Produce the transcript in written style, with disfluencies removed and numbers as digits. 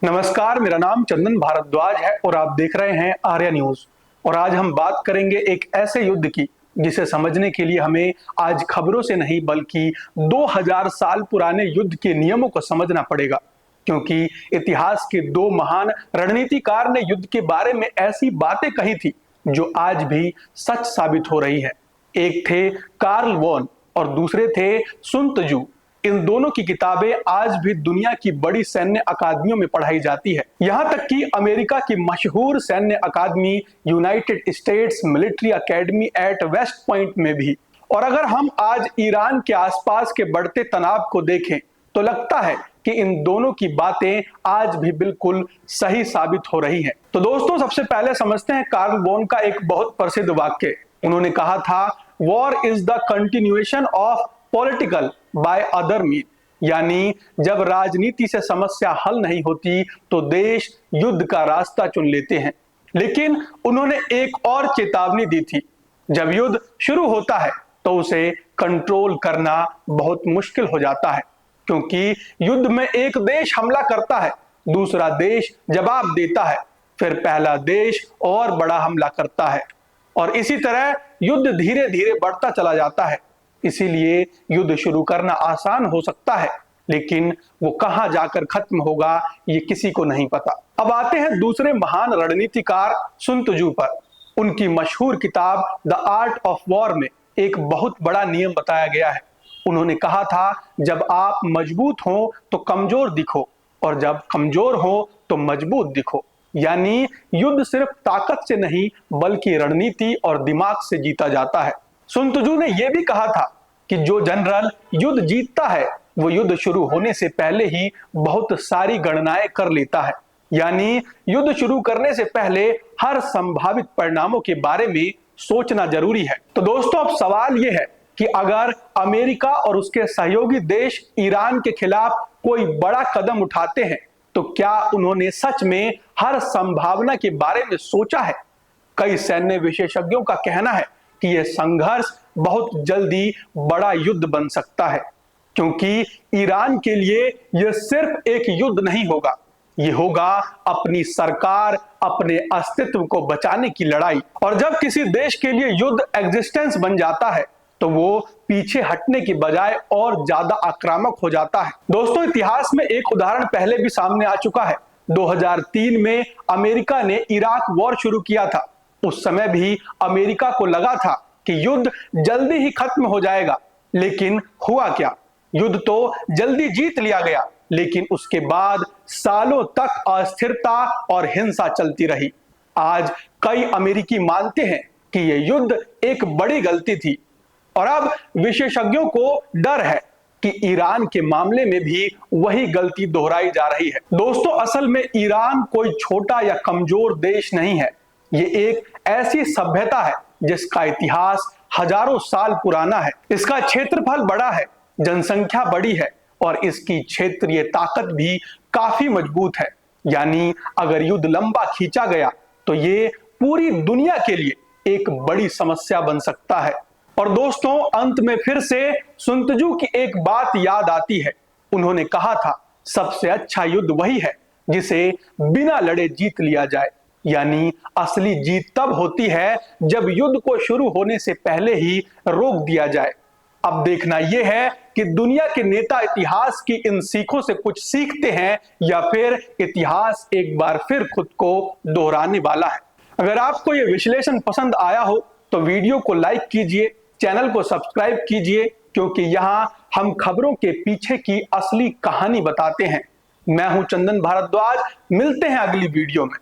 नमस्कार, मेरा नाम चंदन भारद्वाज है और आप देख रहे हैं आर्या न्यूज। और आज हम बात करेंगे एक ऐसे युद्ध की जिसे समझने के लिए हमें आज खबरों से नहीं बल्कि 2000 साल पुराने युद्ध के नियमों को समझना पड़ेगा। क्योंकि इतिहास के दो महान रणनीतिकार ने युद्ध के बारे में ऐसी बातें कही थी जो आज भी सच साबित हो रही है। एक थे कार्ल वॉन और दूसरे थे सुन त्जू। इन दोनों की किताबें आज भी दुनिया की बड़ी सैन्य अकादमियों में पढ़ाई जाती है। यहां तक कि अमेरिका की मशहूर सैन्य अकादमी United States Military Academy at West Point में भी। और अगर हम आज ईरान के आसपास के बढ़ते तनाव को देखें तो लगता है कि इन दोनों की बातें आज भी बिल्कुल सही साबित हो रही हैं। तो दोस्तों, सबसे पहले समझते हैं कार्ल वॉन का एक बहुत प्रसिद्ध वाक्य। उन्होंने कहा था, war is the continuation of political by other mean. यानी जब राजनीति से समस्या हल नहीं होती तो देश युद्ध का रास्ता चुन लेते हैं। लेकिन उन्होंने एक और चेतावनी दी थी, जब युद्ध शुरू होता है तो उसे कंट्रोल करना बहुत मुश्किल हो जाता है। क्योंकि युद्ध में एक देश हमला करता है, दूसरा देश जवाब देता है, फिर पहला देश और बड़ा हमला करता है और इसी तरह युद्ध धीरे धीरे बढ़ता चला जाता है। इसीलिए युद्ध शुरू करना आसान हो सकता है, लेकिन वो कहां जाकर खत्म होगा ये किसी को नहीं पता। अब आते हैं दूसरे महान रणनीतिकार सुन त्जू पर। उनकी मशहूर किताब द आर्ट ऑफ वॉर में एक बहुत बड़ा नियम बताया गया है। उन्होंने कहा था, जब आप मजबूत हो तो कमजोर दिखो और जब कमजोर हो तो मजबूत दिखो। यानी युद्ध सिर्फ ताकत से नहीं बल्कि रणनीति और दिमाग से जीता जाता है। सुन त्जू ने यह भी कहा था कि जो जनरल युद्ध जीतता है वो युद्ध शुरू होने से पहले ही बहुत सारी गणनाएं कर लेता है। यानी युद्ध शुरू करने से पहले हर संभावित परिणामों के बारे में सोचना जरूरी है। तो दोस्तों, अब सवाल यह है कि अगर अमेरिका और उसके सहयोगी देश ईरान के खिलाफ कोई बड़ा कदम उठाते हैं तो क्या उन्होंने सच में हर संभावना के बारे में सोचा है? कई सैन्य विशेषज्ञों का कहना है कि यह संघर्ष बहुत जल्दी बड़ा युद्ध बन सकता है, क्योंकि ईरान के लिए यह सिर्फ एक युद्ध नहीं होगा, यह होगा अपनी सरकार, अपने अस्तित्व को बचाने की लड़ाई। और जब किसी देश के लिए युद्ध एग्जिस्टेंस बन जाता है तो वो पीछे हटने की बजाय और ज्यादा आक्रामक हो जाता है। दोस्तों, इतिहास में एक उदाहरण पहले भी सामने आ चुका है। 2003 में अमेरिका ने इराक वॉर शुरू किया था। उस समय भी अमेरिका को लगा था कि युद्ध जल्दी ही खत्म हो जाएगा, लेकिन हुआ क्या? युद्ध तो जल्दी जीत लिया गया, लेकिन उसके बाद सालों तक अस्थिरता और हिंसा चलती रही। आज कई अमेरिकी मानते हैं कि यह युद्ध एक बड़ी गलती थी और अब विशेषज्ञों को डर है कि ईरान के मामले में भी वही गलती दोहराई जा रही है। दोस्तों, असल में ईरान कोई छोटा या कमजोर देश नहीं है। ये एक ऐसी सभ्यता है जिसका इतिहास हजारों साल पुराना है। इसका क्षेत्रफल बड़ा है, जनसंख्या बड़ी है और इसकी क्षेत्रीय ताकत भी काफी मजबूत है। यानी अगर युद्ध लंबा खींचा गया तो ये पूरी दुनिया के लिए एक बड़ी समस्या बन सकता है। और दोस्तों, अंत में फिर से सुन त्जू की एक बात याद आती है। उन्होंने कहा था, सबसे अच्छा युद्ध वही है जिसे बिना लड़े जीत लिया जाए। यानी असली जीत तब होती है जब युद्ध को शुरू होने से पहले ही रोक दिया जाए। अब देखना यह है कि दुनिया के नेता इतिहास की इन सीखों से कुछ सीखते हैं या फिर इतिहास एक बार फिर खुद को दोहराने वाला है। अगर आपको यह विश्लेषण पसंद आया हो तो वीडियो को लाइक कीजिए, चैनल को सब्सक्राइब कीजिए, क्योंकि यहां हम खबरों के पीछे की असली कहानी बताते हैं। मैं हूं चंदन भारद्वाज, मिलते हैं अगली वीडियो में।